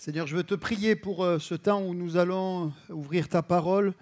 Seigneur, je veux te prier pour ce temps où nous allons ouvrir ta parole.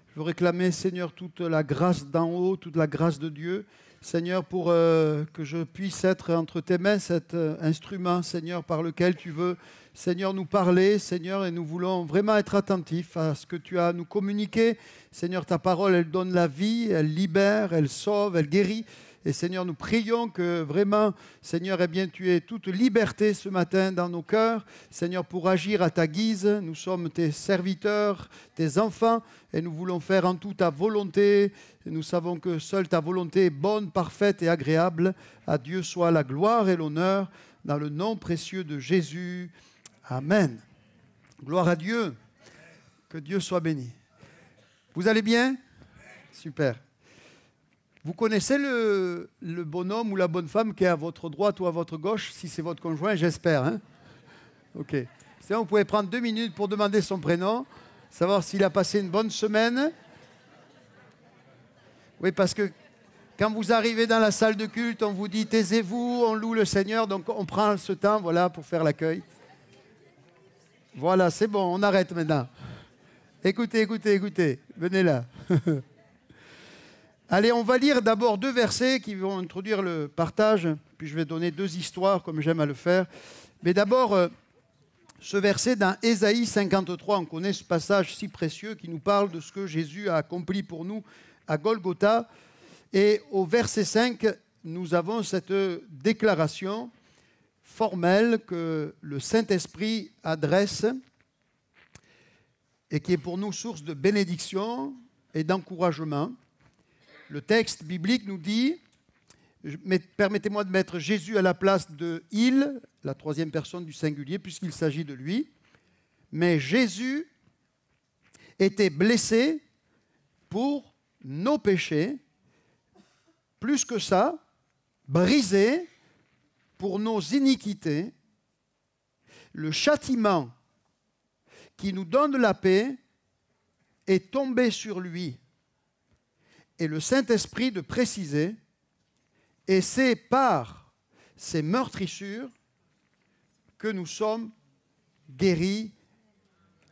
Je veux réclamer, Seigneur, toute la grâce d'en haut, toute la grâce de Dieu. Seigneur, pour que je puisse être entre tes mains cet instrument, Seigneur, par lequel tu veux, Seigneur, nous parler, Seigneur, et nous voulons vraiment être attentifs à ce que tu as à nous communiquer. Seigneur, ta parole, elle donne la vie, elle libère, elle sauve, elle guérit. Et Seigneur, nous prions que vraiment, Seigneur, eh bien, tu aies toute liberté ce matin dans nos cœurs. Seigneur, pour agir à ta guise, nous sommes tes serviteurs, tes enfants, et nous voulons faire en tout ta volonté. Et nous savons que seule ta volonté est bonne, parfaite et agréable. À Dieu soit la gloire et l'honneur, dans le nom précieux de Jésus. Amen. Gloire à Dieu. Que Dieu soit béni. Vous allez bien? Super. Vous connaissez le bonhomme ou la bonne femme qui est à votre droite ou à votre gauche, si c'est votre conjoint, j'espère. Hein? Ok. Sinon, vous pouvez prendre 2 minutes pour demander son prénom, savoir s'il a passé une bonne semaine. Oui, parce que quand vous arrivez dans la salle de culte, on vous dit « taisez-vous, on loue le Seigneur », donc on prend ce temps voilà, pour faire l'accueil. Voilà, c'est bon, on arrête maintenant. Écoutez, venez là. Allez, on va lire d'abord 2 versets qui vont introduire le partage, puis je vais donner 2 histoires comme j'aime à le faire. Mais d'abord, ce verset dans Ésaïe 53, on connaît ce passage si précieux qui nous parle de ce que Jésus a accompli pour nous à Golgotha. Et au verset 5, nous avons cette déclaration formelle que le Saint-Esprit adresse et qui est pour nous source de bénédiction et d'encouragement. Le texte biblique nous dit, permettez-moi de mettre Jésus à la place de « il », la 3e personne du singulier, puisqu'il s'agit de lui. Mais Jésus était blessé pour nos péchés, plus que ça, brisé pour nos iniquités. Le châtiment qui nous donne la paix est tombé sur lui. Et le Saint-Esprit de préciser, et c'est par ces meurtrissures que nous sommes guéris.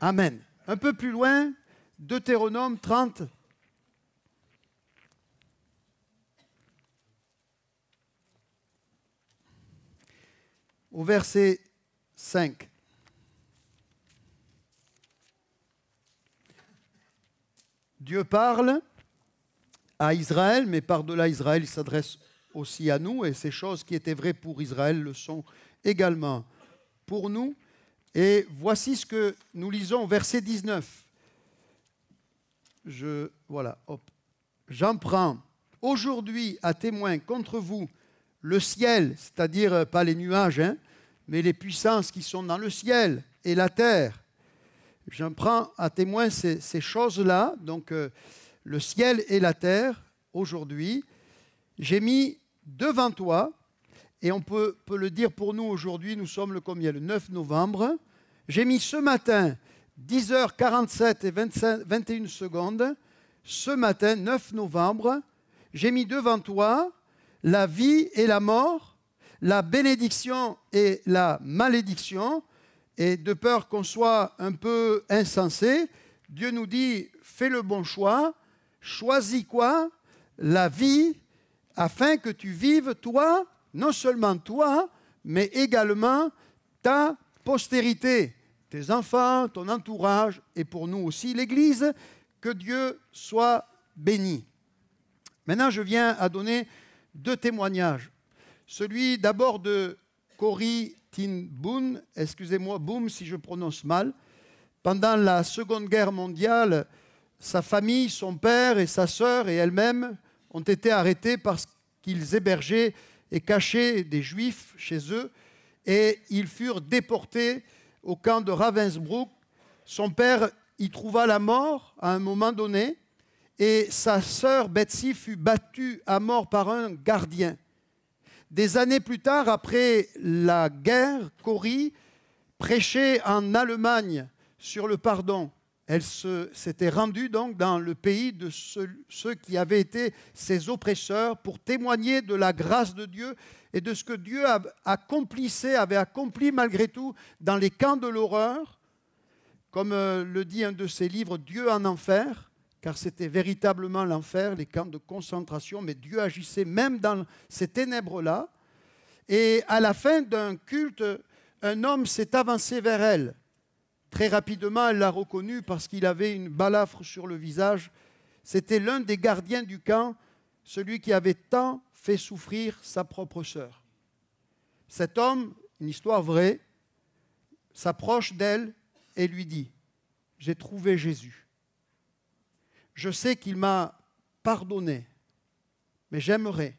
Amen. Un peu plus loin, Deutéronome 30. Au verset 5. Dieu parle à Israël, mais par-delà Israël, il s'adresse aussi à nous, et ces choses qui étaient vraies pour Israël le sont également pour nous. Et voici ce que nous lisons au verset 19. J'en prends aujourd'hui à témoin contre vous le ciel, c'est-à-dire pas les nuages, mais les puissances qui sont dans le ciel et la terre. J'en prends à témoin ces choses-là, donc le ciel et la terre, aujourd'hui, j'ai mis devant toi, et on peut le dire pour nous aujourd'hui, nous sommes le 9 novembre, j'ai mis ce matin, 10h47 et 21 secondes, ce matin, 9 novembre, j'ai mis devant toi la vie et la mort, la bénédiction et la malédiction, et de peur qu'on soit un peu insensé, Dieu nous dit, fais le bon choix, choisis quoi? La vie, afin que tu vives toi, non seulement toi, mais également ta postérité, tes enfants, ton entourage, et pour nous aussi l'Église, que Dieu soit béni. Maintenant, je viens à donner 2 témoignages. Celui d'abord de Corrie ten Boom, excusez-moi, Boom si je prononce mal. Pendant la Seconde Guerre mondiale, sa famille, son père et sa sœur et elle-même ont été arrêtés parce qu'ils hébergeaient et cachaient des Juifs chez eux et ils furent déportés au camp de Ravensbrück. Son père y trouva la mort à un moment donné et sa sœur Betsy fut battue à mort par un gardien. Des années plus tard, après la guerre, Corrie prêchait en Allemagne sur le pardon. Elle s'était rendue donc dans le pays de ceux qui avaient été ses oppresseurs pour témoigner de la grâce de Dieu et de ce que Dieu avait accompli malgré tout dans les camps de l'horreur, comme le dit un de ses livres, Dieu en enfer, car c'était véritablement l'enfer, les camps de concentration, mais Dieu agissait même dans ces ténèbres-là. Et à la fin d'un culte, un homme s'est avancé vers elle. Très rapidement, elle l'a reconnu parce qu'il avait une balafre sur le visage. C'était l'un des gardiens du camp, celui qui avait tant fait souffrir sa propre sœur. Cet homme, une histoire vraie, s'approche d'elle et lui dit « J'ai trouvé Jésus. Je sais qu'il m'a pardonné, mais j'aimerais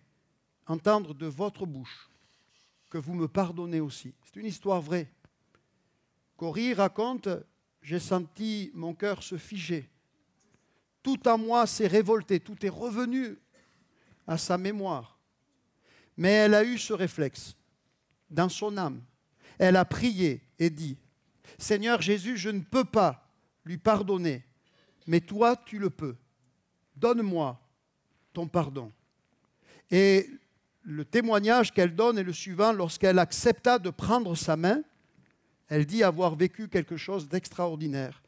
entendre de votre bouche que vous me pardonnez aussi. » C'est une histoire vraie. Corrie raconte « J'ai senti mon cœur se figer. Tout en moi s'est révolté, tout est revenu à sa mémoire. » Mais elle a eu ce réflexe dans son âme. Elle a prié et dit « Seigneur Jésus, je ne peux pas lui pardonner, mais toi, tu le peux. Donne-moi ton pardon. » Et le témoignage qu'elle donne est le suivant. Lorsqu'elle accepta de prendre sa main, elle dit avoir vécu quelque chose d'extraordinaire.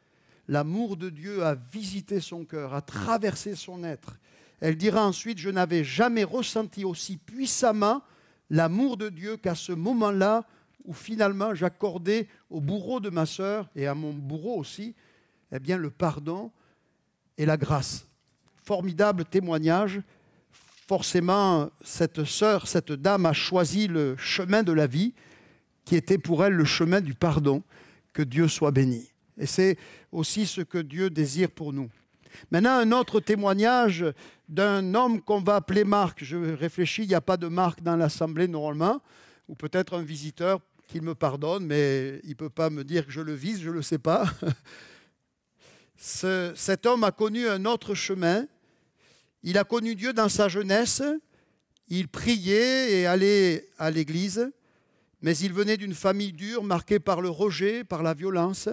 L'amour de Dieu a visité son cœur, a traversé son être. Elle dira ensuite, je n'avais jamais ressenti aussi puissamment l'amour de Dieu qu'à ce moment-là où finalement j'accordais au bourreau de ma sœur et à mon bourreau aussi, eh bien le pardon et la grâce. Formidable témoignage. Forcément, cette sœur, cette dame a choisi le chemin de la vie qui était pour elle le chemin du pardon. Que Dieu soit béni. Et c'est aussi ce que Dieu désire pour nous. Maintenant, un autre témoignage d'un homme qu'on va appeler Marc. Je réfléchis, il n'y a pas de Marc dans l'assemblée normalement, ou peut-être un visiteur qui me pardonne, mais il ne peut pas me dire que je le vise, je ne le sais pas. Cet homme a connu un autre chemin. Il a connu Dieu dans sa jeunesse. Il priait et allait à l'église, mais il venait d'une famille dure, marquée par le rejet, par la violence.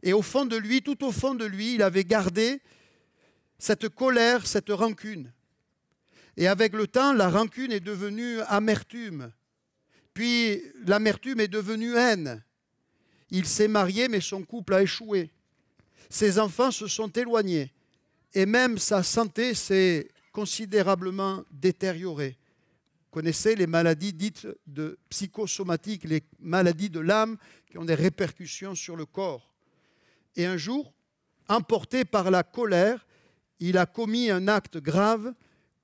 Et au fond de lui, tout au fond de lui, il avait gardé cette colère, cette rancune. Et avec le temps, la rancune est devenue amertume. Puis l'amertume est devenue haine. Il s'est marié, mais son couple a échoué. Ses enfants se sont éloignés. Et même sa santé s'est considérablement détériorée. Vous connaissez les maladies dites de psychosomatiques, les maladies de l'âme qui ont des répercussions sur le corps. Et un jour, emporté par la colère, il a commis un acte grave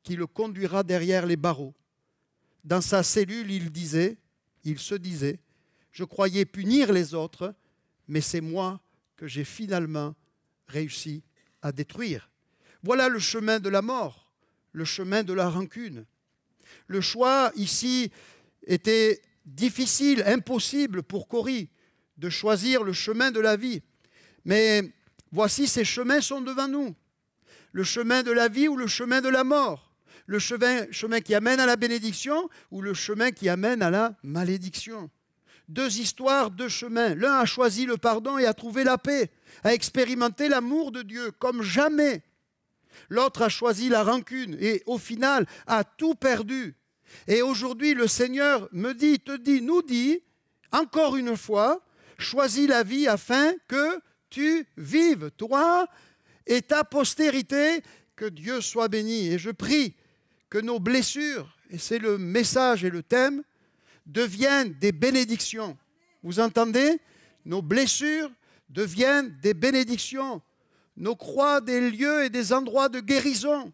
qui le conduira derrière les barreaux. Dans sa cellule, il se disait, je croyais punir les autres, mais c'est moi que j'ai finalement réussi à détruire. Voilà le chemin de la mort, le chemin de la rancune. Le choix ici était difficile, impossible pour Corrie de choisir le chemin de la vie. Mais voici, ces chemins sont devant nous. Le chemin de la vie ou le chemin de la mort. Le chemin qui amène à la bénédiction ou le chemin qui amène à la malédiction. Deux histoires, deux chemins. L'un a choisi le pardon et a trouvé la paix, a expérimenté l'amour de Dieu comme jamais. L'autre a choisi la rancune et au final a tout perdu. Et aujourd'hui, le Seigneur me dit, te dit, nous dit, encore une fois, choisis la vie afin que tu vives, toi et ta postérité, que Dieu soit béni. Et je prie que nos blessures, et c'est le message et le thème, deviennent des bénédictions. Vous entendez? Nos blessures deviennent des bénédictions. Nos croix, des lieux et des endroits de guérison.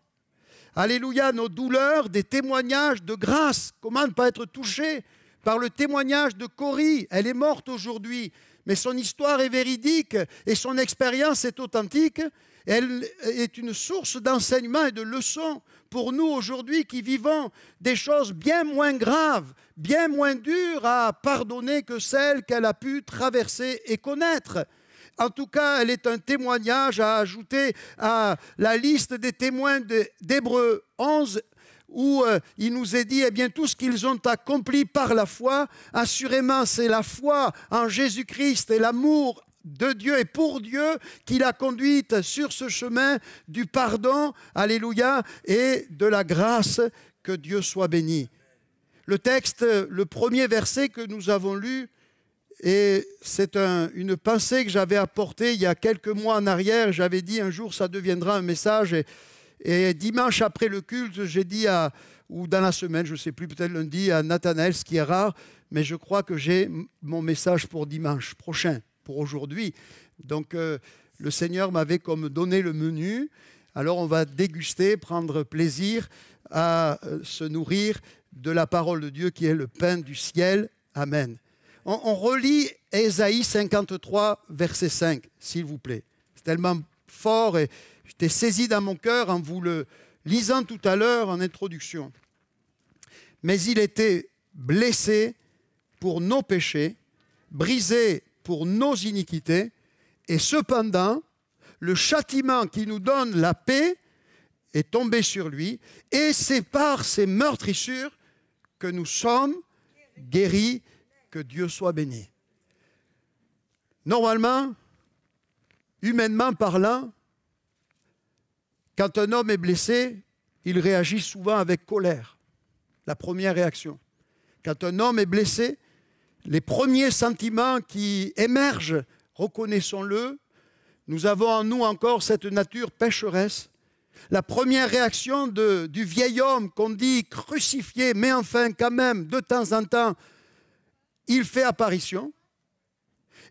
Alléluia, nos douleurs, des témoignages de grâce. Comment ne pas être touché par le témoignage de Corrie? Elle est morte aujourd'hui, mais son histoire est véridique et son expérience est authentique. Elle est une source d'enseignement et de leçons pour nous aujourd'hui qui vivons des choses bien moins graves, bien moins dures à pardonner que celles qu'elle a pu traverser et connaître. En tout cas, elle est un témoignage à ajouter à la liste des témoins d'Hébreux 11, où il nous est dit, eh bien, tout ce qu'ils ont accompli par la foi, assurément, c'est la foi en Jésus-Christ et l'amour de Dieu et pour Dieu qui l'a conduite sur ce chemin du pardon, alléluia, et de la grâce. Que Dieu soit béni. Le texte, le premier verset que nous avons lu, et c'est une pensée que j'avais apportée il y a quelques mois en arrière. J'avais dit un jour ça deviendra un message. Et dimanche après le culte, j'ai dit, ou dans la semaine, je ne sais plus, peut-être lundi, à Nathanaël, ce qui est rare, mais je crois que j'ai mon message pour dimanche prochain, pour aujourd'hui. Donc le Seigneur m'avait comme donné le menu. Alors on va déguster, prendre plaisir à se nourrir de la parole de Dieu qui est le pain du ciel. Amen. On relit Ésaïe 53, verset 5, s'il vous plaît. C'est tellement fort et j'étais saisi dans mon cœur en vous le lisant tout à l'heure en introduction. Mais il était blessé pour nos péchés, brisé pour nos iniquités, et cependant, le châtiment qui nous donne la paix est tombé sur lui, et c'est par ses meurtrissures que nous sommes guéris, que Dieu soit béni. Normalement, humainement parlant, quand un homme est blessé, il réagit souvent avec colère. La première réaction. Quand un homme est blessé, les premiers sentiments qui émergent, reconnaissons-le, nous avons en nous encore cette nature pécheresse. La première réaction du vieil homme qu'on dit crucifié, mais enfin quand même, de temps en temps, il fait apparition.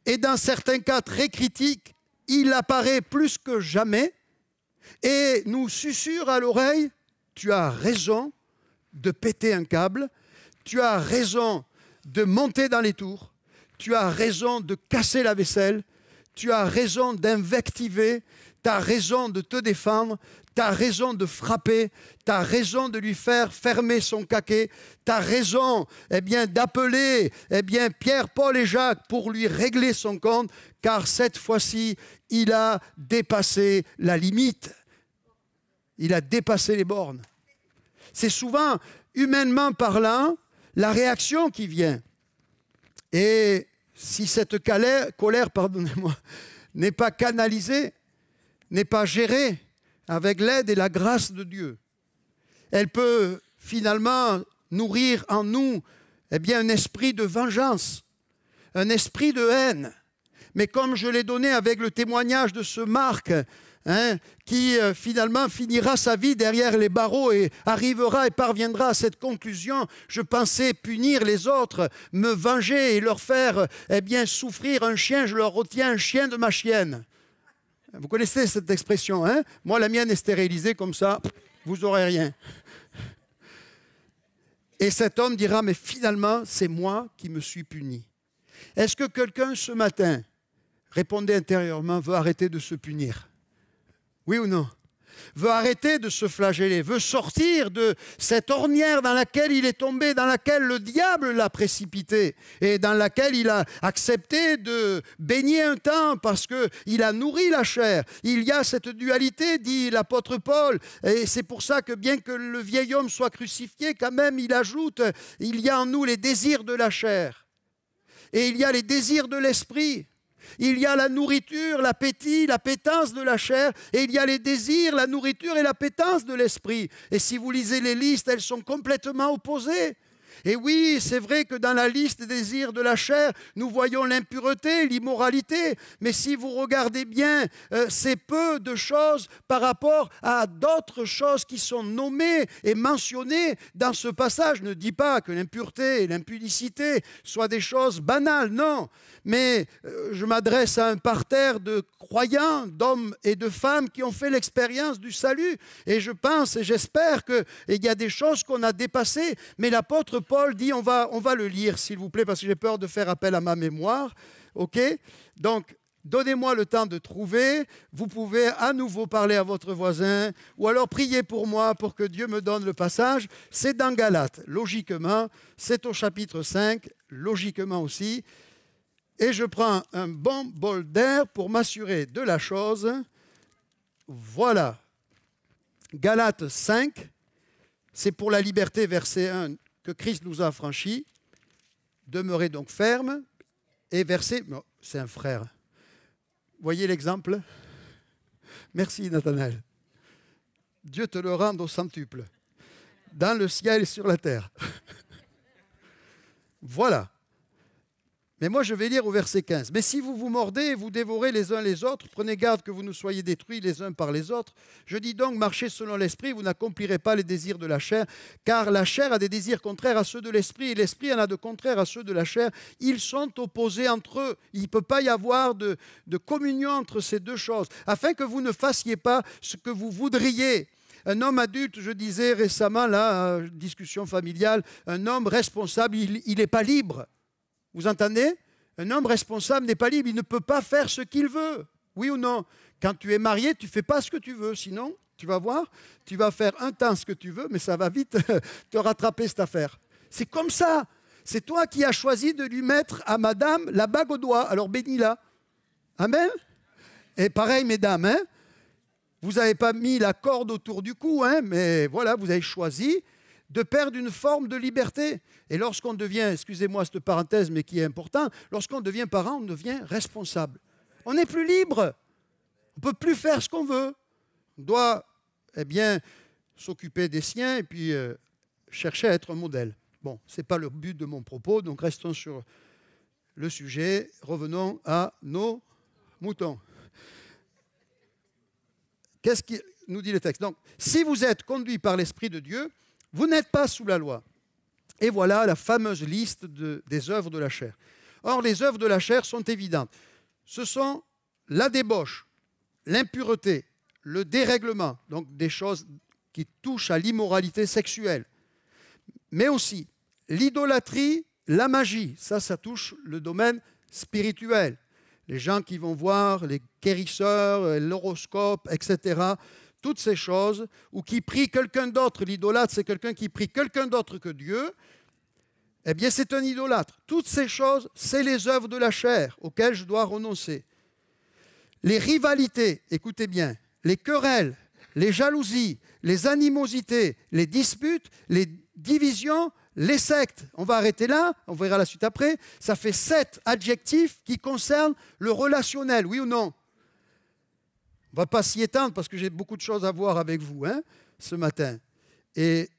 Et dans certains cas très critiques, il apparaît plus que jamais et nous susurre à l'oreille, tu as raison de péter un câble, tu as raison de monter dans les tours, tu as raison de casser la vaisselle, tu as raison d'invectiver, tu as raison de te défendre, tu as raison de frapper, tu as raison de lui faire fermer son caquet, tu as raison d'appeler Pierre, Paul et Jacques pour lui régler son compte, car cette fois-ci, il a dépassé la limite. Il a dépassé les bornes. C'est souvent, humainement parlant, la réaction qui vient. Et si cette colère, pardonnez-moi, n'est pas canalisée, n'est pas gérée avec l'aide et la grâce de Dieu, elle peut finalement nourrir en nous un esprit de vengeance, un esprit de haine. Mais comme je l'ai donné avec le témoignage de ce Marc, qui finalement finira sa vie derrière les barreaux et arrivera et parviendra à cette conclusion. Je pensais punir les autres, me venger et leur faire souffrir un chien, je leur retiens un chien de ma chienne. Vous connaissez cette expression, hein? Moi, la mienne est stérilisée comme ça, vous n'aurez rien. Et cet homme dira, mais finalement, c'est moi qui me suis puni. Est-ce que quelqu'un ce matin, répondez intérieurement, veut arrêter de se punir? Oui ou non? Veut arrêter de se flageller, veut sortir de cette ornière dans laquelle il est tombé, dans laquelle le diable l'a précipité et dans laquelle il a accepté de baigner un temps parce qu'il a nourri la chair. Il y a cette dualité, dit l'apôtre Paul, et c'est pour ça que bien que le vieil homme soit crucifié, quand même il ajoute, il y a en nous les désirs de la chair et il y a les désirs de l'esprit. Il y a la nourriture, l'appétit, l'appétence de la chair, et il y a les désirs, la nourriture et l'appétence de l'esprit. Et si vous lisez les listes, elles sont complètement opposées. Et oui, c'est vrai que dans la liste des désirs de la chair, nous voyons l'impureté, l'immoralité. Mais si vous regardez bien, c'est peu de choses par rapport à d'autres choses qui sont nommées et mentionnées dans ce passage. Ne dis pas que l'impureté et l'impudicité soient des choses banales, non. Mais je m'adresse à un parterre de croyants, d'hommes et de femmes qui ont fait l'expérience du salut. Et je pense et j'espère qu'il y a des choses qu'on a dépassées. Mais l'apôtre Paul dit, on va le lire s'il vous plaît, parce que j'ai peur de faire appel à ma mémoire. Ok? Donc, donnez-moi le temps de trouver. Vous pouvez à nouveau parler à votre voisin ou alors prier pour moi pour que Dieu me donne le passage. C'est dans Galates, logiquement. C'est au chapitre 5, logiquement aussi. Et je prends un bon bol d'air pour m'assurer de la chose. Voilà. Galates 5, c'est pour la liberté, verset 1, que Christ nous a affranchis. Demeurez donc fermes. Et verset, c'est un frère. Voyez l'exemple? Merci Nathanaël. Dieu te le rende au centuple, dans le ciel et sur la terre. Voilà. Mais moi, je vais lire au verset 15. « Mais si vous vous mordez et vous dévorez les uns les autres, prenez garde que vous ne soyez détruits les uns par les autres. Je dis donc, marchez selon l'esprit, vous n'accomplirez pas les désirs de la chair, car la chair a des désirs contraires à ceux de l'esprit, et l'esprit en a de contraires à ceux de la chair. Ils sont opposés entre eux. Il ne peut pas y avoir de communion entre ces deux choses, afin que vous ne fassiez pas ce que vous voudriez. » Un homme adulte, je disais récemment, là, discussion familiale, un homme responsable, il n'est pas libre. Vous entendez? Un homme responsable n'est pas libre, il ne peut pas faire ce qu'il veut. Oui ou non? Quand tu es marié, tu ne fais pas ce que tu veux, sinon, tu vas voir, tu vas faire un temps ce que tu veux, mais ça va vite te rattraper cette affaire. C'est comme ça. C'est toi qui as choisi de lui mettre à madame la bague au doigt, alors bénis-la. Amen? Et pareil, mesdames, hein? Vous n'avez pas mis la corde autour du cou, hein, mais voilà, vous avez choisi de perdre une forme de liberté. Et lorsqu'on devient, excusez-moi cette parenthèse, mais qui est important, lorsqu'on devient parent, on devient responsable. On n'est plus libre. On ne peut plus faire ce qu'on veut. On doit, eh bien, s'occuper des siens et puis chercher à être un modèle. Bon, ce n'est pas le but de mon propos, donc restons sur le sujet. Revenons à nos moutons. Qu'est-ce qui nous dit le texte? Donc, si vous êtes conduits par l'Esprit de Dieu, vous n'êtes pas sous la loi. Et voilà la fameuse liste des œuvres de la chair. Or, les œuvres de la chair sont évidentes. Ce sont la débauche, l'impureté, le dérèglement, donc des choses qui touchent à l'immoralité sexuelle, mais aussi l'idolâtrie, la magie. Ça touche le domaine spirituel. Les gens qui vont voir les guérisseurs, l'horoscope, etc., toutes ces choses, ou qui prient quelqu'un d'autre, l'idolâtre, c'est quelqu'un qui prie quelqu'un d'autre que Dieu, eh bien c'est un idolâtre. Toutes ces choses, c'est les œuvres de la chair auxquelles je dois renoncer. Les rivalités, écoutez bien, les querelles, les jalousies, les animosités, les disputes, les divisions, les sectes. On va arrêter là, on verra la suite après. Ça fait 7 adjectifs qui concernent le relationnel, oui ou non? On ne va pas s'y étendre parce que j'ai beaucoup de choses à voir avec vous ce matin. Et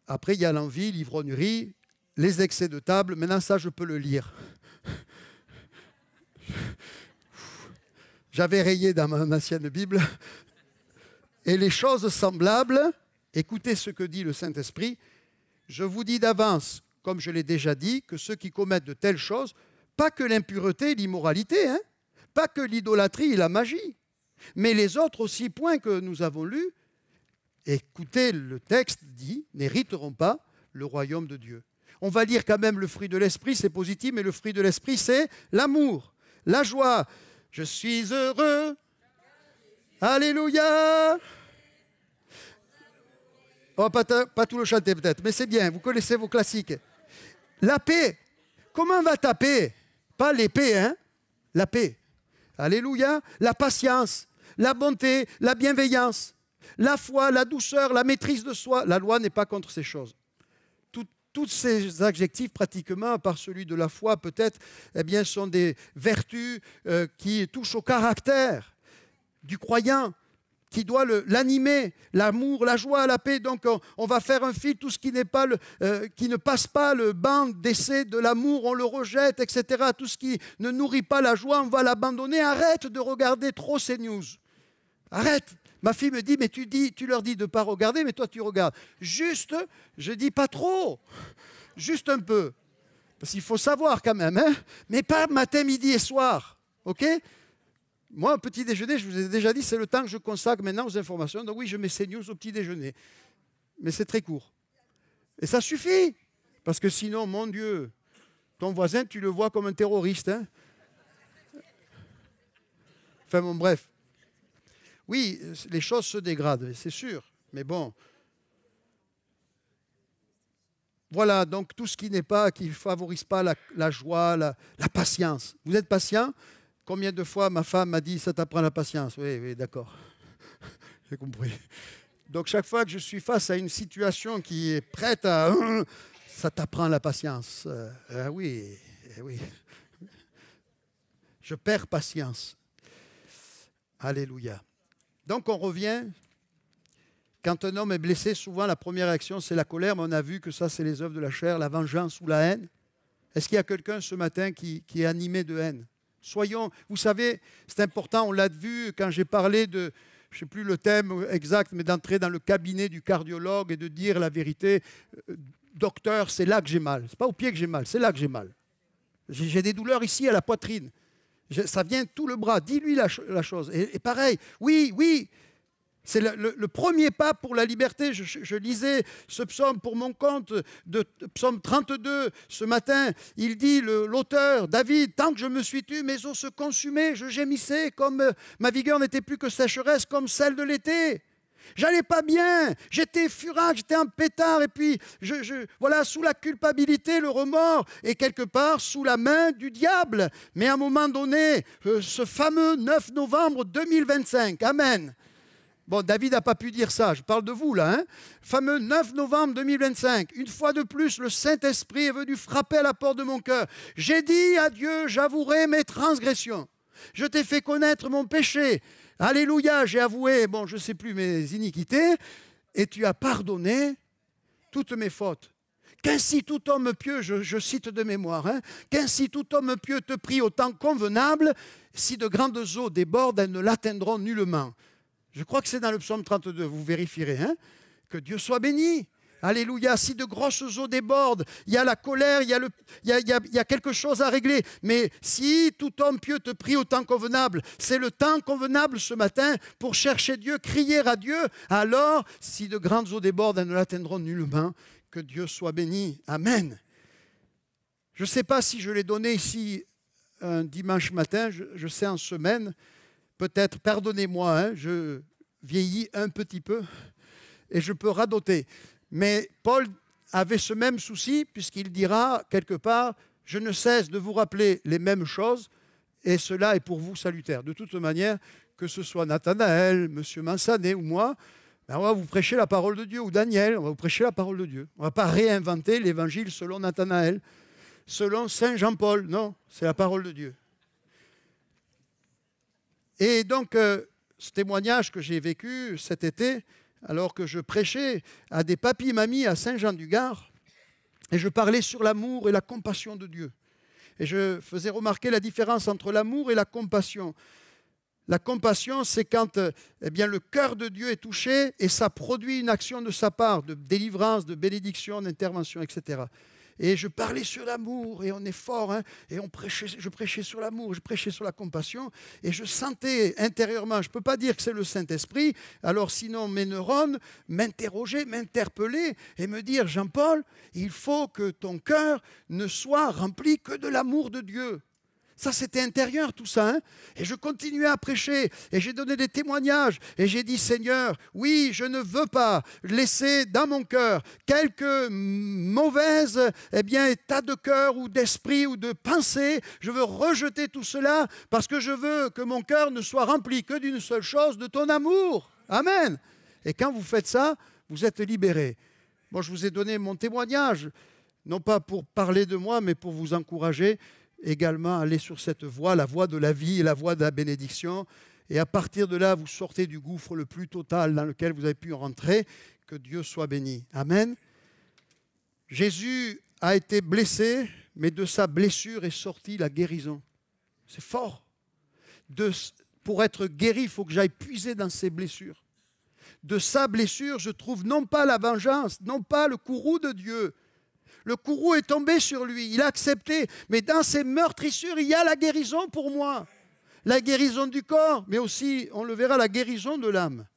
après, il y a l'envie, l'ivrognerie, les excès de table. Maintenant, ça, je peux le lire. J'avais rayé dans mon ancienne Bible. Et les choses semblables, écoutez ce que dit le Saint-Esprit. Je vous dis d'avance, comme je l'ai déjà dit, que ceux qui commettent de telles choses, pas que l'impureté et l'immoralité, pas que l'idolâtrie et la magie, mais les autres 6 points que nous avons lus, écoutez, le texte dit, n'hériteront pas le royaume de Dieu. On va lire quand même le fruit de l'esprit, c'est positif, mais le fruit de l'esprit, c'est l'amour, la joie. Je suis heureux. Alléluia. On va pas tout le chanter peut-être, mais c'est bien, vous connaissez vos classiques. La paix. Comment va ta paix? Pas l'épée, la paix. Alléluia. La patience, la bonté, la bienveillance, la foi, la douceur, la maîtrise de soi. La loi n'est pas contre ces choses. Tous ces adjectifs, pratiquement, à part celui de la foi, peut-être, eh bien, sont des vertus qui touchent au caractère du croyant, qui doit l'animer, l'amour, la joie, la paix. Donc, on va faire un fil, tout ce qui ne passe pas le banc d'essai de l'amour, on le rejette, etc. Tout ce qui ne nourrit pas la joie, on va l'abandonner. Arrête de regarder trop ces news. Arrête. Ma fille me dit, mais tu leur dis de ne pas regarder, mais toi tu regardes. Juste, je dis pas trop, juste un peu. Parce qu'il faut savoir quand même, mais pas matin, midi et soir. Ok? Moi, un petit déjeuner, je vous ai déjà dit, c'est le temps que je consacre maintenant aux informations. Donc oui, je mets ces news au petit déjeuner. Mais c'est très court. Et ça suffit. Parce que sinon, mon Dieu, ton voisin, tu le vois comme un terroriste. Enfin bon, bref. Oui, les choses se dégradent, c'est sûr. Mais bon. Voilà, donc tout ce qui ne favorise pas la joie, la patience. Vous êtes patient? Combien de fois ma femme m'a dit, ça t'apprend la patience? Oui, d'accord. J'ai compris. Donc chaque fois que je suis face à une situation qui est prête à... ça t'apprend la patience. Oui. Je perds patience. Alléluia. Donc on revient. Quand un homme est blessé, souvent la première réaction, c'est la colère, mais on a vu que ça, c'est les œuvres de la chair, la vengeance ou la haine. Est-ce qu'il y a quelqu'un ce matin qui est animé de haine? Soyons, vous savez, c'est important, on l'a vu quand j'ai parlé de, je ne sais plus le thème exact, mais d'entrer dans le cabinet du cardiologue et de dire la vérité. Docteur, c'est là que j'ai mal. Ce n'est pas au pied que j'ai mal, c'est là que j'ai mal. J'ai des douleurs ici à la poitrine. Ça vient tout le bras. Dis-lui la chose. Et pareil, oui, c'est le premier pas pour la liberté. Je lisais ce psaume pour mon compte, de psaume 32 ce matin. Il dit, l'auteur, David, tant que je me suis tu, mes os se consumaient, je gémissais, comme ma vigueur n'était plus que sécheresse, comme celle de l'été. J'allais pas bien, j'étais furax, j'étais un pétard, et puis voilà, sous la culpabilité, le remords, et quelque part sous la main du diable. Mais à un moment donné, ce fameux 9 novembre 2025, amen. Bon, David n'a pas pu dire ça, je parle de vous là. Hein. Fameux 9 novembre 2025, une fois de plus, le Saint-Esprit est venu frapper à la porte de mon cœur. J'ai dit à Dieu, j'avouerai mes transgressions. Je t'ai fait connaître mon péché. Alléluia, j'ai avoué, bon, je ne sais plus, mes iniquités, et tu as pardonné toutes mes fautes. Qu'ainsi tout homme pieux, je cite de mémoire, hein, qu'ainsi tout homme pieux te prie au temps convenable, si de grandes eaux débordent, elles ne l'atteindront nullement. Je crois que c'est dans le psaume 32, vous vérifierez. Hein, que Dieu soit béni. Alléluia. Si de grosses eaux débordent, il y a la colère, il y a quelque chose à régler. Mais si tout homme pieux te prie au temps convenable, c'est le temps convenable ce matin pour chercher Dieu, crier à Dieu. Alors, si de grandes eaux débordent, elles ne l'atteindront nullement. Que Dieu soit béni. Amen. Je ne sais pas si je l'ai donné ici un dimanche matin, je sais en semaine. Peut-être, pardonnez-moi, hein, je vieillis un petit peu et je peux radoter. Mais Paul avait ce même souci puisqu'il dira quelque part, je ne cesse de vous rappeler les mêmes choses et cela est pour vous salutaire. De toute manière, que ce soit Nathanaël, M. Mansanet ou moi, ben on va vous prêcher la parole de Dieu, ou Daniel, on va vous prêcher la parole de Dieu. On ne va pas réinventer l'évangile selon Nathanaël, selon Saint Jean-Paul, non, c'est la parole de Dieu. Et donc, ce témoignage que j'ai vécu cet été, alors que je prêchais à des papis-mamies à Saint-Jean-du-Gard, et je parlais sur l'amour et la compassion de Dieu. Et je faisais remarquer la différence entre l'amour et la compassion. La compassion, c'est quand le cœur de Dieu est touché et ça produit une action de sa part, de délivrance, de bénédiction, d'intervention, etc. Et je parlais sur l'amour, et on est fort, hein, et je prêchais sur l'amour, je prêchais sur la compassion, et je sentais intérieurement, je ne peux pas dire que c'est le Saint-Esprit, alors sinon mes neurones m'interrogeaient, m'interpellaient, et me dire, Jean-Paul, il faut que ton cœur ne soit rempli que de l'amour de Dieu. Ça, c'était intérieur, tout ça. Hein, et je continuais à prêcher. Et j'ai donné des témoignages. Et j'ai dit, Seigneur, oui, je ne veux pas laisser dans mon cœur quelque mauvaise état de cœur ou d'esprit ou de pensée. Je veux rejeter tout cela parce que je veux que mon cœur ne soit rempli que d'une seule chose, de ton amour. Amen. Et quand vous faites ça, vous êtes libérés. Moi, je vous ai donné mon témoignage, non pas pour parler de moi, mais pour vous encourager également aller sur cette voie, la voie de la vie et la voie de la bénédiction. Et à partir de là, vous sortez du gouffre le plus total dans lequel vous avez pu rentrer. Que Dieu soit béni. Amen. Jésus a été blessé, mais de sa blessure est sortie la guérison. C'est fort. Pour être guéri, il faut que j'aille puiser dans ses blessures. De sa blessure, je trouve non pas la vengeance, non pas le courroux de Dieu. Le courroux est tombé sur lui, il a accepté. Mais dans ces meurtrissures, il y a la guérison pour moi. La guérison du corps, mais aussi, on le verra, la guérison de l'âme.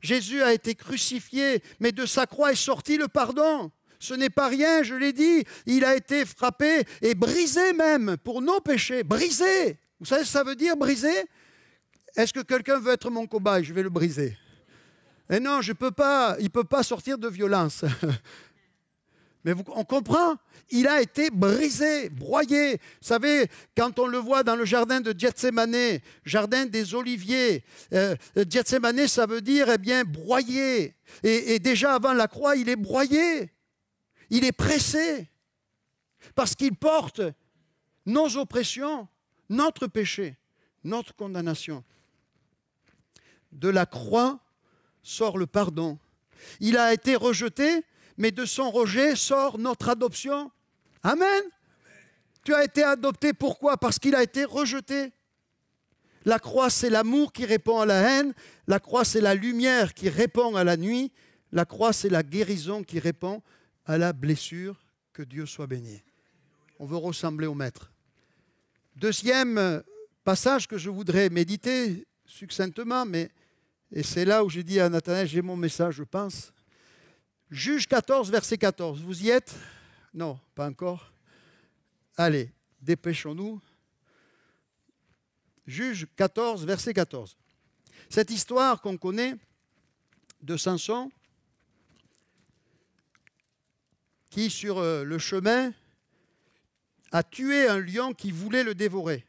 Jésus a été crucifié, mais de sa croix est sorti le pardon. Ce n'est pas rien, je l'ai dit. Il a été frappé et brisé même pour nos péchés. Brisé. Vous savez ce que ça veut dire, brisé? Est-ce que quelqu'un veut être mon cobaye? Je vais le briser. Et non, je peux pas, il ne peut pas sortir de violence. Mais on comprend, il a été brisé, broyé. Vous savez, quand on le voit dans le jardin de Gethsémane, jardin des oliviers, Gethsémane, ça veut dire, broyé. Et déjà avant la croix, il est broyé. Il est pressé. Parce qu'il porte nos oppressions, notre péché, notre condamnation. de la croix sort le pardon. Il a été rejeté, mais de son rejet sort notre adoption. Amen. Tu as été adopté, pourquoi? Parce qu'il a été rejeté. La croix, c'est l'amour qui répond à la haine. La croix, c'est la lumière qui répond à la nuit. La croix, c'est la guérison qui répond à la blessure. Que Dieu soit béni. On veut ressembler au Maître. Deuxième passage que je voudrais méditer succinctement, et c'est là où j'ai dit à Nathanaël, j'ai mon message, je pense. Juge 14, verset 14. Vous y êtes? Non, pas encore. Allez, dépêchons-nous. Juge 14, verset 14. Cette histoire qu'on connaît de Samson, qui, sur le chemin, a tué un lion qui voulait le dévorer.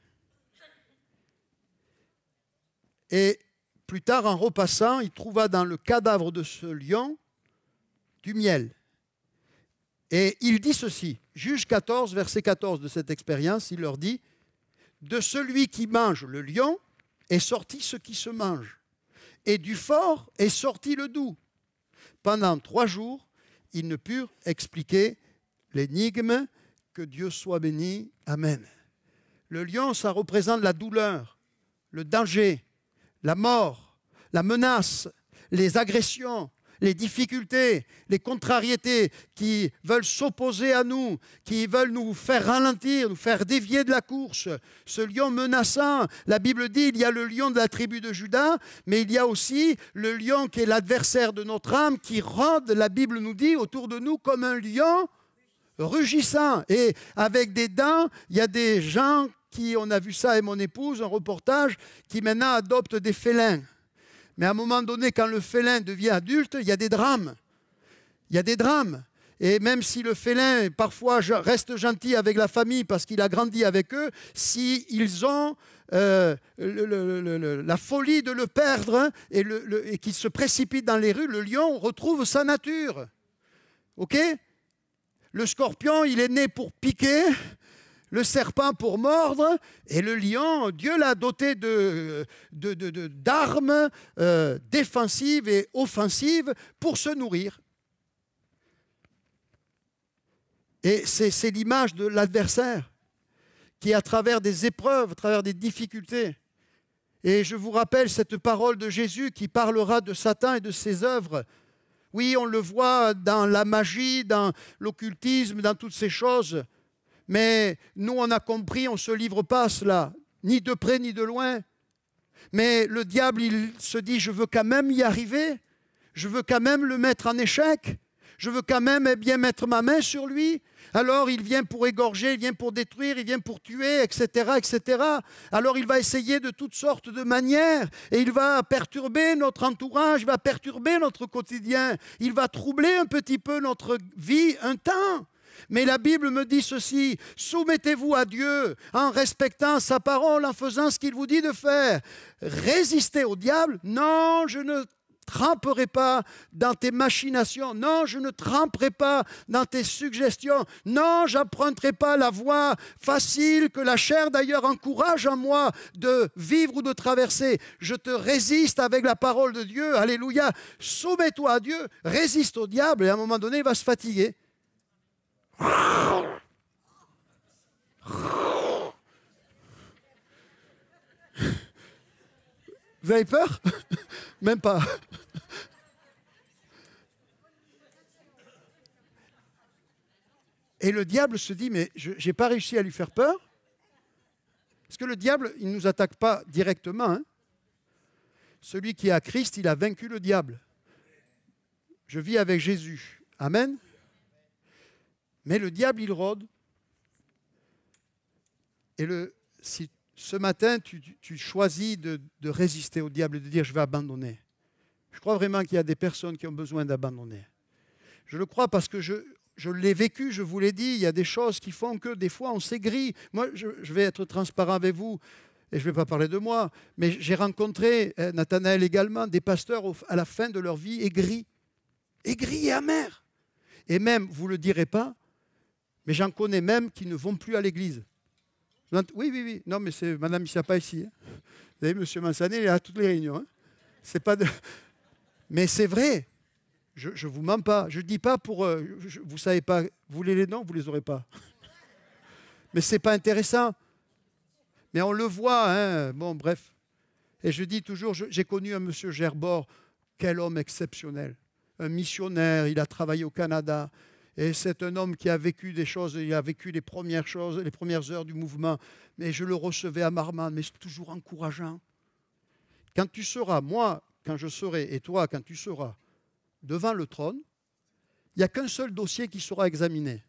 Et plus tard, en repassant, il trouva dans le cadavre de ce lion du miel. Et il dit ceci, Juge 14, verset 14 de cette expérience, il leur dit, « De celui qui mange le lion est sorti ce qui se mange, et du fort est sorti le doux. Pendant 3 jours, ils ne purent expliquer l'énigme. Que Dieu soit béni. Amen. » Le lion, ça représente la douleur, le danger, la mort, la menace, les agressions, les difficultés, les contrariétés qui veulent s'opposer à nous, qui veulent nous faire ralentir, nous faire dévier de la course. Ce lion menaçant, la Bible dit, il y a le lion de la tribu de Juda, mais il y a aussi le lion qui est l'adversaire de notre âme, qui rôde, la Bible nous dit, autour de nous comme un lion rugissant. Et avec des dents, il y a des gens qui, on a vu ça avec mon épouse, un reportage, qui maintenant adoptent des félins. Mais à un moment donné, quand le félin devient adulte, il y a des drames. Il y a des drames. Et même si le félin, parfois, reste gentil avec la famille parce qu'il a grandi avec eux, s'ils ont la folie de le perdre et qu'il se précipite dans les rues, le lion retrouve sa nature. OK? Le scorpion, il est né pour piquer, le serpent pour mordre, et le lion, Dieu l'a doté d'armes défensives et offensives pour se nourrir. Et c'est l'image de l'adversaire qui, à travers des épreuves, à travers des difficultés, et je vous rappelle cette parole de Jésus qui parlera de Satan et de ses œuvres. Oui, on le voit dans la magie, dans l'occultisme, dans toutes ces choses. Mais nous, on a compris, on ne se livre pas à cela, ni de près ni de loin. Mais le diable, il se dit, je veux quand même y arriver. Je veux quand même le mettre en échec. Je veux quand même bien mettre ma main sur lui. Alors il vient pour égorger, il vient pour détruire, il vient pour tuer, etc., etc. Alors il va essayer de toutes sortes de manières et il va perturber notre entourage, il va perturber notre quotidien, il va troubler un petit peu notre vie un temps. Mais la Bible me dit ceci, soumettez-vous à Dieu en respectant sa parole, en faisant ce qu'il vous dit de faire. Résistez au diable? Non, je ne tremperai pas dans tes machinations. Non, je ne tremperai pas dans tes suggestions. Non, j'emprunterai pas la voie facile que la chair d'ailleurs encourage en moi de vivre ou de traverser. Je te résiste avec la parole de Dieu. Alléluia. Soumets-toi à Dieu, résiste au diable et à un moment donné, il va se fatiguer. Vous avez peur? Même pas. Et le diable se dit, mais je n'ai pas réussi à lui faire peur. Parce que le diable, il ne nous attaque pas directement. Hein. Celui qui est à Christ, il a vaincu le diable. Je vis avec Jésus. Amen. Mais le diable, il rôde. Et si ce matin, tu choisis de résister au diable et de dire, je vais abandonner. Je crois vraiment qu'il y a des personnes qui ont besoin d'abandonner. Je le crois parce que je l'ai vécu, je vous l'ai dit, il y a des choses qui font que des fois on s'aigrit. Moi, je vais être transparent avec vous, et je ne vais pas parler de moi, mais j'ai rencontré, Nathanaël également, des pasteurs à la fin de leur vie aigris et amers. Et même, vous ne le direz pas, mais j'en connais même qui ne vont plus à l'église. Oui. Non, mais c'est Madame Siapa ici. Hein. Vous savez, M. Mansané, il est à toutes les réunions. Hein. C'est pas de... Mais c'est vrai. Je ne vous mens pas. Je ne dis pas pour... vous ne savez pas. Vous voulez les noms, vous ne les aurez pas. Mais ce n'est pas intéressant. Mais on le voit. Hein. Bon, bref. Et je dis toujours, j'ai connu un monsieur Gerbord. Quel homme exceptionnel. Un missionnaire. Il a travaillé au Canada. Et c'est un homme qui a vécu des choses. Il a vécu les premières choses, les premières heures du mouvement. Mais je le recevais à Marmande. Mais c'est toujours encourageant. Quand tu seras, moi, quand je serai, et toi, quand tu seras, devant le trône, il n'y a qu'un seul dossier qui sera examiné.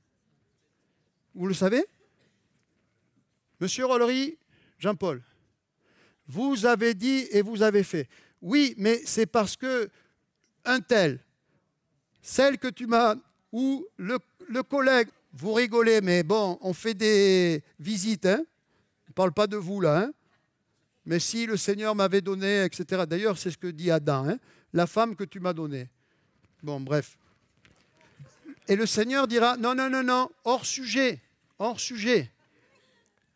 Vous le savez? Monsieur Rollery, Jean-Paul, vous avez dit et vous avez fait. Oui, mais c'est parce que un tel, celle que tu m'as, ou le collègue, vous rigolez, mais bon, on fait des visites, hein? On ne parle pas de vous là, hein? Mais si le Seigneur m'avait donné, etc. D'ailleurs, c'est ce que dit Adam, hein? La femme que tu m'as donnée. Bon, bref. Et le Seigneur dira, non, non, non, non, hors sujet, hors sujet.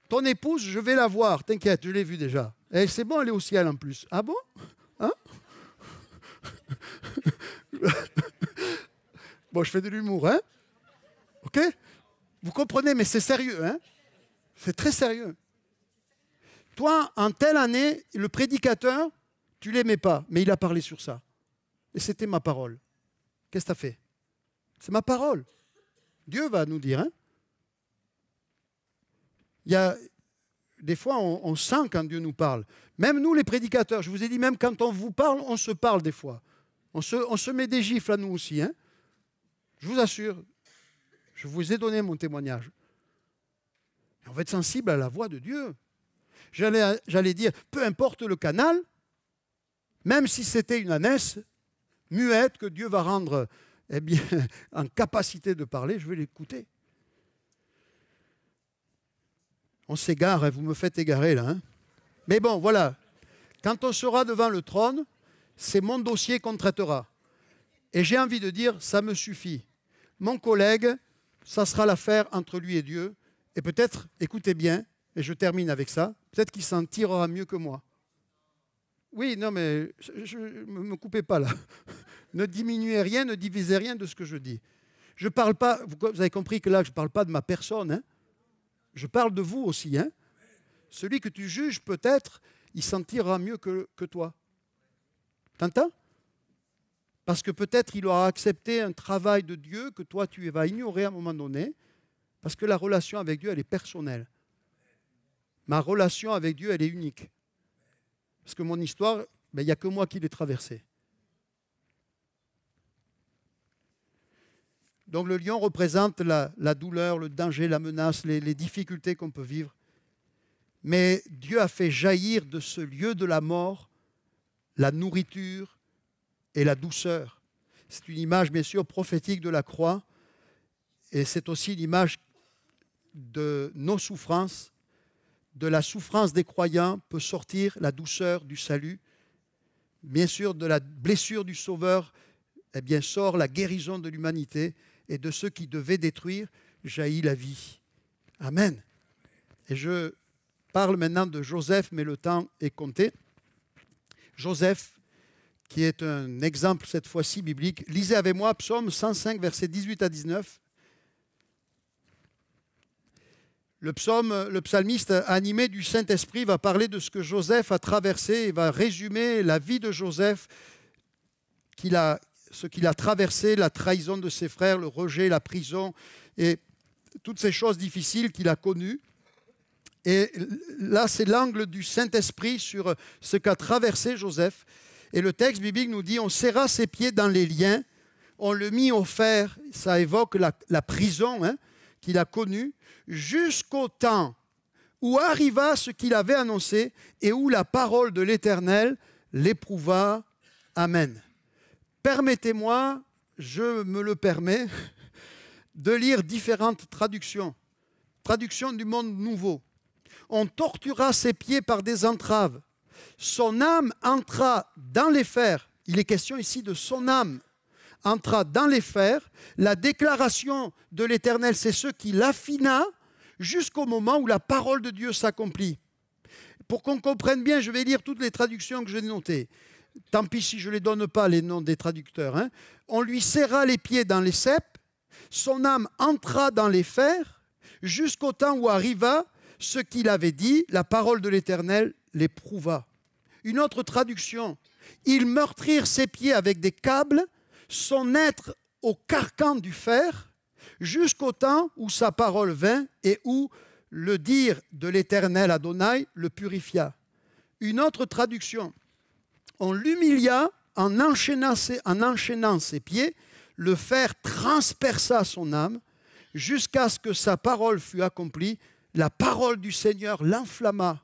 Ton épouse, je vais la voir, t'inquiète, je l'ai vue déjà. Et c'est bon, elle est au ciel en plus. Ah bon? Hein? Bon, je fais de l'humour, hein? Ok? Vous comprenez, mais c'est sérieux, hein? C'est très sérieux. Toi, en telle année, le prédicateur, tu ne l'aimais pas, mais il a parlé sur ça. Et c'était ma parole. Qu'est-ce que tu as fait? C'est ma parole. Dieu va nous dire. Hein? Il y a, des fois, on sent quand Dieu nous parle. Même nous, les prédicateurs, je vous ai dit, même quand on vous parle, on se parle des fois. On se met des gifles à nous aussi. Hein? Je vous assure, je vous ai donné mon témoignage. Et on va être sensible à la voix de Dieu. J'allais dire, peu importe le canal, même si c'était une ânesse muette que Dieu va rendre eh bien, en capacité de parler, je vais l'écouter. On s'égare, hein, vous me faites égarer là. Hein. Mais bon, voilà. Quand on sera devant le trône, c'est mon dossier qu'on traitera. Et j'ai envie de dire, ça me suffit. Mon collègue, ça sera l'affaire entre lui et Dieu. Et peut-être, écoutez bien, et je termine avec ça, peut-être qu'il s'en tirera mieux que moi. Oui, non, mais ne me coupez pas là. Ne diminuez rien, ne divisez rien de ce que je dis. Je parle pas, vous avez compris que là, je ne parle pas de ma personne. Hein. Je parle de vous aussi. Hein. Celui que tu juges, peut-être, il s'en tirera mieux que toi. T'entends? Parce que peut-être il aura accepté un travail de Dieu que toi, tu vas ignorer à un moment donné, parce que la relation avec Dieu, elle est personnelle. Ma relation avec Dieu, elle est unique. Parce que mon histoire, il n'y a que moi qui l'ai traversée. Donc le lion représente la douleur, le danger, la menace, les difficultés qu'on peut vivre. Mais Dieu a fait jaillir de ce lieu de la mort la nourriture et la douceur. C'est une image, bien sûr, prophétique de la croix. Et c'est aussi une image de nos souffrances. De la souffrance des croyants peut sortir la douceur du salut. Bien sûr, de la blessure du Sauveur, eh bien, sort la guérison de l'humanité. Et de ceux qui devaient détruire, jaillit la vie. Amen. Et je parle maintenant de Joseph, mais le temps est compté. Joseph, qui est un exemple cette fois-ci biblique. Lisez avec moi Psaume 105, versets 18 à 19. Le psalmiste animé du Saint-Esprit va parler de ce que Joseph a traversé et va résumer la vie de Joseph, ce qu'il a traversé, la trahison de ses frères, le rejet, la prison et toutes ces choses difficiles qu'il a connues. Et là, c'est l'angle du Saint-Esprit sur ce qu'a traversé Joseph. Et le texte biblique nous dit, on serra ses pieds dans les liens, on le mit au fer, ça évoque la prison qu'il a connue, jusqu'au temps où arriva ce qu'il avait annoncé et où la parole de l'Éternel l'éprouva. Amen. Permettez-moi, je me le permets, de lire différentes traductions. Traduction du Monde Nouveau. On tortura ses pieds par des entraves. Son âme entra dans les fers. Il est question ici de son âme. Entra dans les fers. La déclaration de l'Éternel, c'est ce qui l'affina jusqu'au moment où la parole de Dieu s'accomplit. Pour qu'on comprenne bien, je vais lire toutes les traductions que j'ai notées. tant pis si je ne les donne pas, les noms des traducteurs, hein. On lui serra les pieds dans les ceps, son âme entra dans les fers, jusqu'au temps où arriva ce qu'il avait dit, la parole de l'Éternel l'éprouva. Une autre traduction, ils meurtrirent ses pieds avec des câbles, son être au carcan du fer, jusqu'au temps où sa parole vint et où le dire de l'Éternel Adonai le purifia. Une autre traduction, on l'humilia en enchaînant ses pieds, le fer transperça son âme, jusqu'à ce que sa parole fût accomplie, la parole du Seigneur l'enflamma.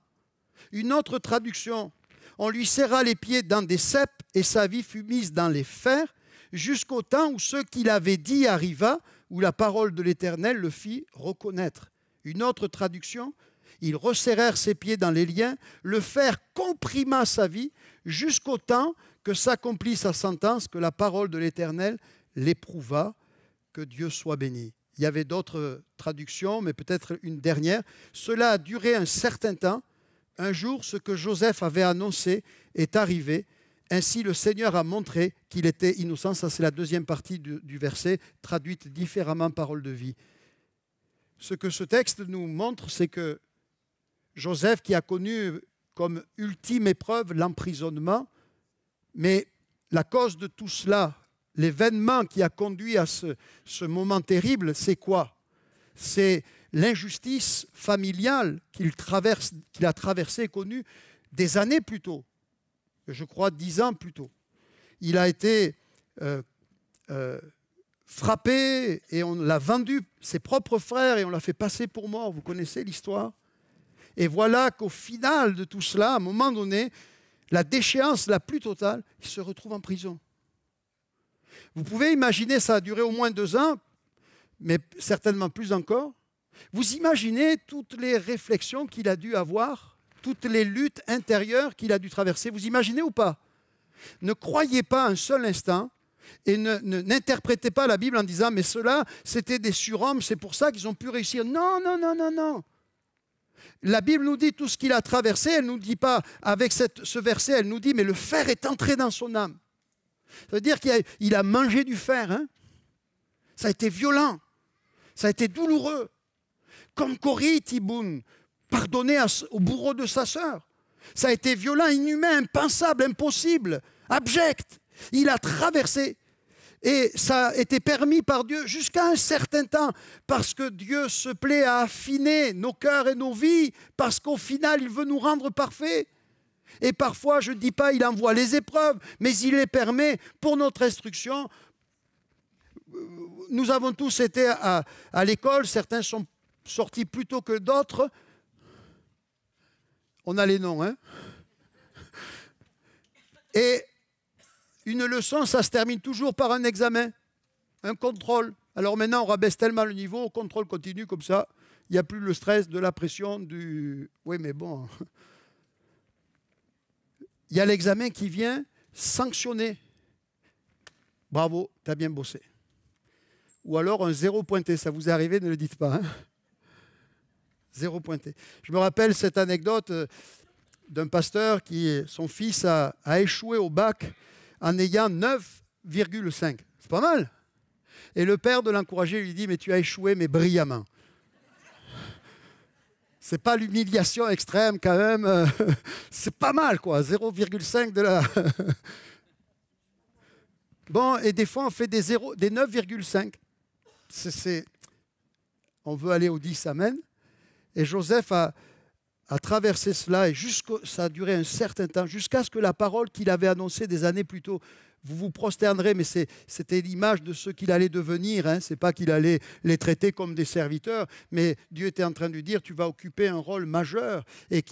Une autre traduction, on lui serra les pieds dans des ceps et sa vie fut mise dans les fers, jusqu'au temps où ce qu'il avait dit arriva, où la parole de l'Éternel le fit reconnaître. Une autre traduction, ils resserrèrent ses pieds dans les liens, le fer comprima sa vie, jusqu'au temps que s'accomplit sa sentence, que la parole de l'Éternel l'éprouva, que Dieu soit béni. Il y avait d'autres traductions, mais peut-être une dernière. Cela a duré un certain temps. Un jour, ce que Joseph avait annoncé est arrivé. Ainsi, le Seigneur a montré qu'il était innocent. Ça, c'est la deuxième partie du verset, traduite différemment, parole de vie. Ce que ce texte nous montre, c'est que Joseph, qui a connu comme ultime épreuve l'emprisonnement, mais la cause de tout cela, l'événement qui a conduit à ce moment terrible, c'est quoi? C'est l'injustice familiale qu'il a traversée et connue des années plus tôt, je crois 10 ans plus tôt. Il a été frappé et on l'a vendu, ses propres frères, et on l'a fait passer pour mort. Vous connaissez l'histoire? Et voilà qu'au final de tout cela, à un moment donné, la déchéance la plus totale, il se retrouve en prison. Vous pouvez imaginer, ça a duré au moins 2 ans, mais certainement plus encore. Vous imaginez toutes les réflexions qu'il a dû avoir, toutes les luttes intérieures qu'il a dû traverser. Vous imaginez ou pas? Ne croyez pas un seul instant et n'interprétez pas la Bible en disant « mais ceux-là, c'était des surhommes, c'est pour ça qu'ils ont pu réussir ». Non, non, non, non, non. La Bible nous dit tout ce qu'il a traversé, elle ne nous dit pas, avec ce verset, elle nous dit « mais le fer est entré dans son âme ». Ça veut dire qu'il a mangé du fer. Hein? Ça a été violent, ça a été douloureux. Comme Corrie Tiboun, pardonner au bourreau de sa sœur. Ça a été violent, inhumain, impensable, impossible, abject. Il a traversé. Et ça a été permis par Dieu jusqu'à un certain temps, parce que Dieu se plaît à affiner nos cœurs et nos vies, parce qu'au final, il veut nous rendre parfaits. Et parfois, je ne dis pas il envoie les épreuves, mais il les permet pour notre instruction. Nous avons tous été à l'école, certains sont sortis plus tôt que d'autres. On a les noms, hein? Et une leçon, ça se termine toujours par un examen, un contrôle. Alors maintenant, on rabaisse tellement le niveau, on contrôle continue comme ça. Il n'y a plus le stress, de la pression, du... Oui, mais bon... Il y a l'examen qui vient sanctionner. Bravo, tu as bien bossé. Ou alors un 0 pointé, ça vous est arrivé, ne le dites pas. Hein? 0 pointé. Je me rappelle cette anecdote d'un pasteur qui, son fils a échoué au bac en ayant 9,5. C'est pas mal. Et le père de l'encourager lui dit « mais tu as échoué, mais brillamment ». C'est pas l'humiliation extrême quand même. C'est pas mal, quoi. 0,5 de la... Bon, et des fois, on fait des 9,5. On veut aller au 10, amen. Et Joseph a traversé cela, et ça a duré un certain temps, jusqu'à ce que la parole qu'il avait annoncée des années plus tôt, vous vous prosternerez, mais c'était l'image de ce qu'il allait devenir. Hein. Ce n'est pas qu'il allait les traiter comme des serviteurs, mais Dieu était en train de lui dire, tu vas occuper un rôle majeur et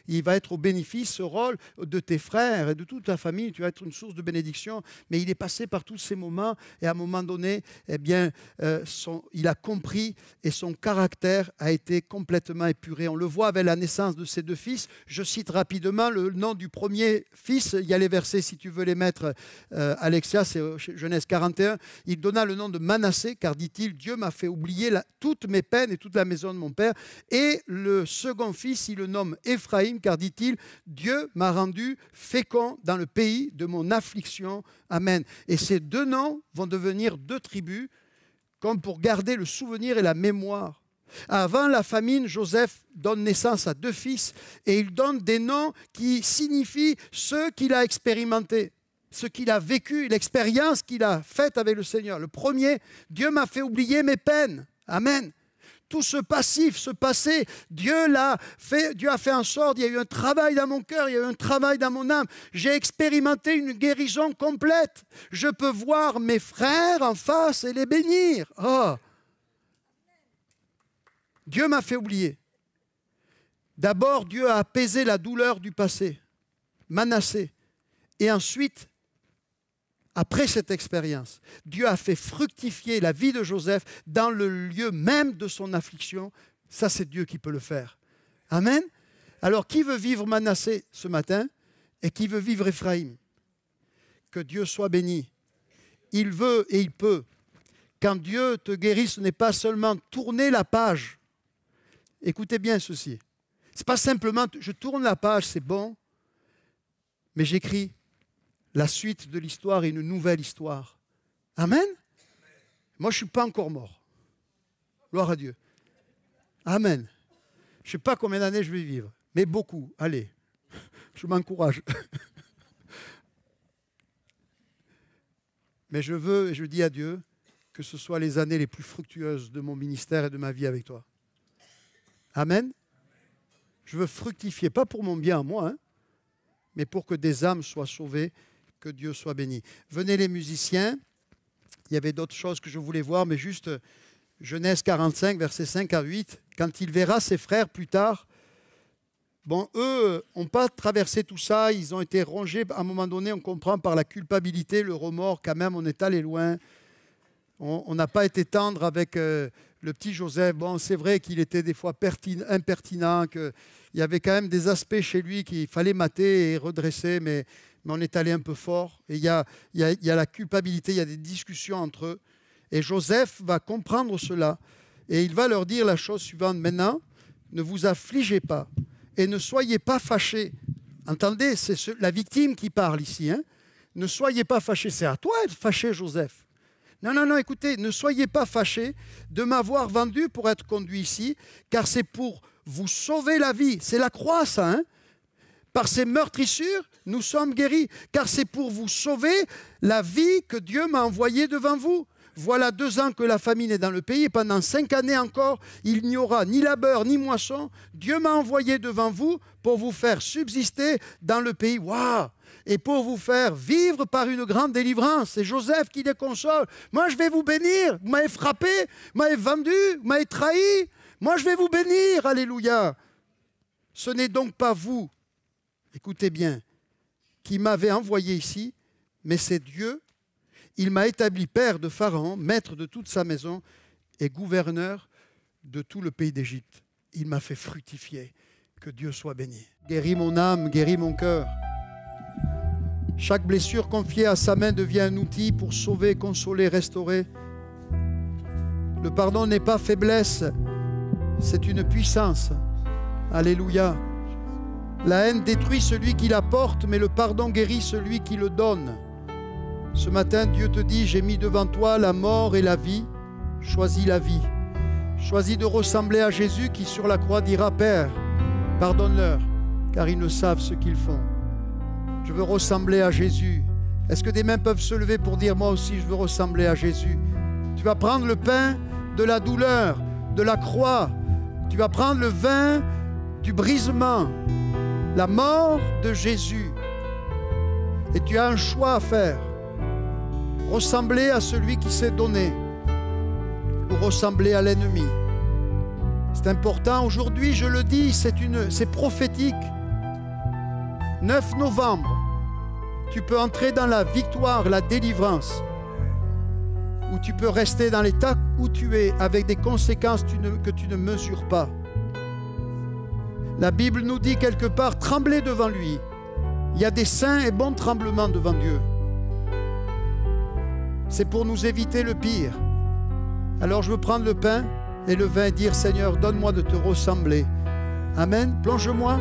il va être au bénéfice, ce rôle, de tes frères et de toute ta famille. Tu vas être une source de bénédiction. Mais il est passé par tous ces moments et à un moment donné, eh bien, il a compris et son caractère a été complètement épuré. On le voit avec la naissance de ses 2 fils. Je cite rapidement le nom du premier fils. Il y a les versets, si tu veux les mettre Alexia, c'est Genèse 41, il donna le nom de Manassé, car dit-il, Dieu m'a fait oublier toutes mes peines et toute la maison de mon père. Et le second fils, il le nomme Éphraïm, car dit-il, Dieu m'a rendu fécond dans le pays de mon affliction. Amen. Et ces deux noms vont devenir deux tribus, comme pour garder le souvenir et la mémoire. Avant la famine, Joseph donne naissance à deux fils et il donne des noms qui signifient ce qu'il a expérimenté, ce qu'il a vécu, l'expérience qu'il a faite avec le Seigneur. Le premier, Dieu m'a fait oublier mes peines. Amen. Tout ce passif, ce passé, Dieu a fait en sorte, il y a eu un travail dans mon cœur, il y a eu un travail dans mon âme. J'ai expérimenté une guérison complète. Je peux voir mes frères en face et les bénir. Oh! Dieu m'a fait oublier. D'abord, Dieu a apaisé la douleur du passé, Manassé. Et ensuite, après cette expérience, Dieu a fait fructifier la vie de Joseph dans le lieu même de son affliction. Ça, c'est Dieu qui peut le faire. Amen. Alors, qui veut vivre Manassé ce matin et qui veut vivre Éphraïm? Que Dieu soit béni. Il veut et il peut. Quand Dieu te guérit, ce n'est pas seulement tourner la page. Écoutez bien ceci. Ce n'est pas simplement, je tourne la page, c'est bon, mais j'écris la suite de l'histoire et une nouvelle histoire. Amen. Moi, je ne suis pas encore mort. Gloire à Dieu. Amen. Je ne sais pas combien d'années je vais vivre, mais beaucoup. Allez, je m'encourage. Mais je veux et je dis à Dieu que ce soit les années les plus fructueuses de mon ministère et de ma vie avec toi. Amen. Je veux fructifier, pas pour mon bien à moi, hein, mais pour que des âmes soient sauvées, que Dieu soit béni. Venez les musiciens, il y avait d'autres choses que je voulais voir, mais juste Genèse 45, versets 5 à 8, quand il verra ses frères plus tard, bon, eux n'ont pas traversé tout ça, ils ont été rongés, à un moment donné, on comprend par la culpabilité, le remords, quand même, on est allé loin. On n'a pas été tendre avec le petit Joseph. Bon, c'est vrai qu'il était des fois impertinent, qu'il y avait quand même des aspects chez lui qu'il fallait mater et redresser, mais on est allé un peu fort. Et il y a la culpabilité, il y a des discussions entre eux. Et Joseph va comprendre cela. Et il va leur dire la chose suivante. Maintenant, ne vous affligez pas et ne soyez pas fâchés. Entendez, c'est la victime qui parle ici. Hein. Ne soyez pas fâchés. C'est à toi d'être fâché, Joseph. Non, écoutez, ne soyez pas fâchés de m'avoir vendu pour être conduit ici, car c'est pour vous sauver la vie. C'est la croix, ça. Hein? Par ces meurtrissures, nous sommes guéris, car c'est pour vous sauver la vie que Dieu m'a envoyée devant vous. Voilà 2 ans que la famine est dans le pays, et pendant 5 années encore, il n'y aura ni labeur ni moisson. Dieu m'a envoyé devant vous pour vous faire subsister dans le pays. Waouh! Et pour vous faire vivre par une grande délivrance. C'est Joseph qui les console. Moi, je vais vous bénir. Vous m'avez frappé, vous m'avez vendu, vous m'avez trahi. Moi, je vais vous bénir. Alléluia. Ce n'est donc pas vous, écoutez bien, qui m'avez envoyé ici, mais c'est Dieu. Il m'a établi père de Pharaon, maître de toute sa maison et gouverneur de tout le pays d'Égypte. Il m'a fait fructifier. Que Dieu soit béni. Guéris mon âme, guéris mon cœur. Chaque blessure confiée à sa main devient un outil pour sauver, consoler, restaurer. Le pardon n'est pas faiblesse, c'est une puissance. Alléluia. La haine détruit celui qui la porte, mais le pardon guérit celui qui le donne. Ce matin, Dieu te dit, j'ai mis devant toi la mort et la vie. Choisis la vie. Choisis de ressembler à Jésus qui sur la croix dira, Père, pardonne-leur, car ils ne savent ce qu'ils font. Je veux ressembler à Jésus. Est-ce que des mains peuvent se lever pour dire, moi aussi, je veux ressembler à Jésus? Tu vas prendre le pain de la douleur, de la croix. Tu vas prendre le vin du brisement, la mort de Jésus. Et tu as un choix à faire. Ressembler à celui qui s'est donné ou ressembler à l'ennemi. C'est important. Aujourd'hui, je le dis, c'est prophétique. 9 novembre, tu peux entrer dans la victoire, la délivrance, ou tu peux rester dans l'état où tu es avec des conséquences que tu ne mesures pas. La Bible nous dit quelque part, tremblez devant lui. Il y a des saints et bons tremblements devant Dieu. c'est pour nous éviter le pire. Alors je veux prendre le pain et le vin et dire, Seigneur, donne-moi de te ressembler. Amen. Plonge-moi.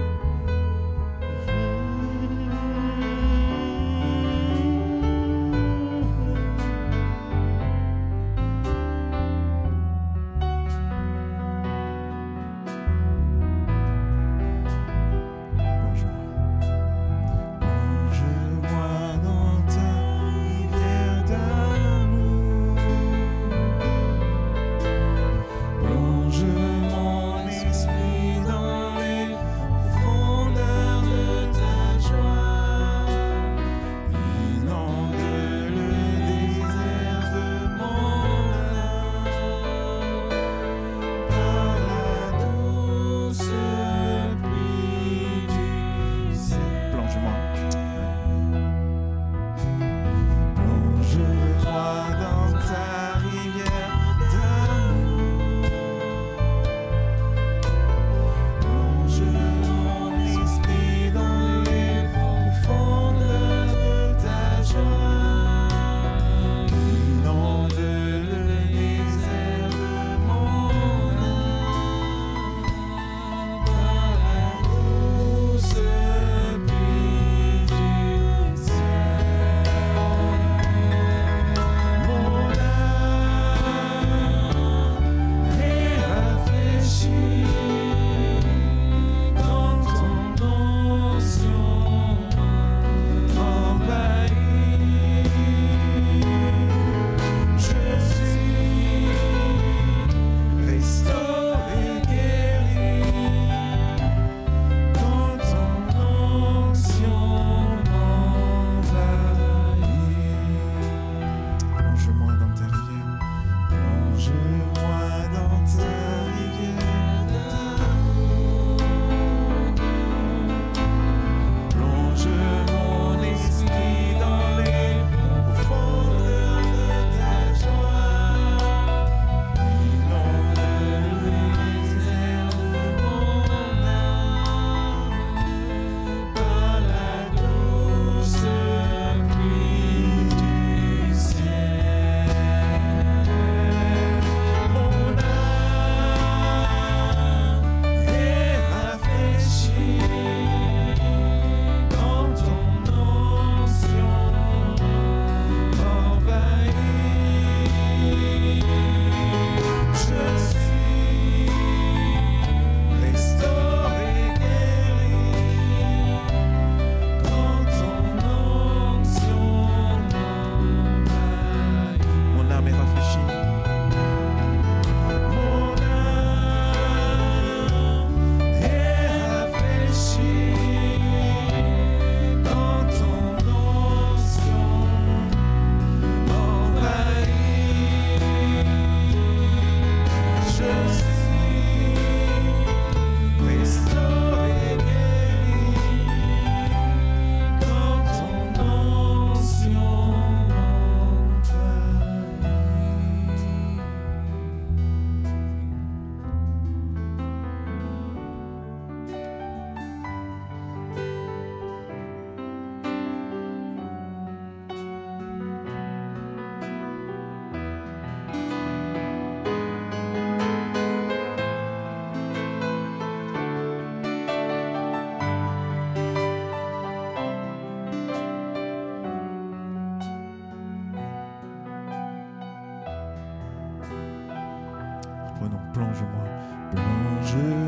Plonge-moi, plonge-moi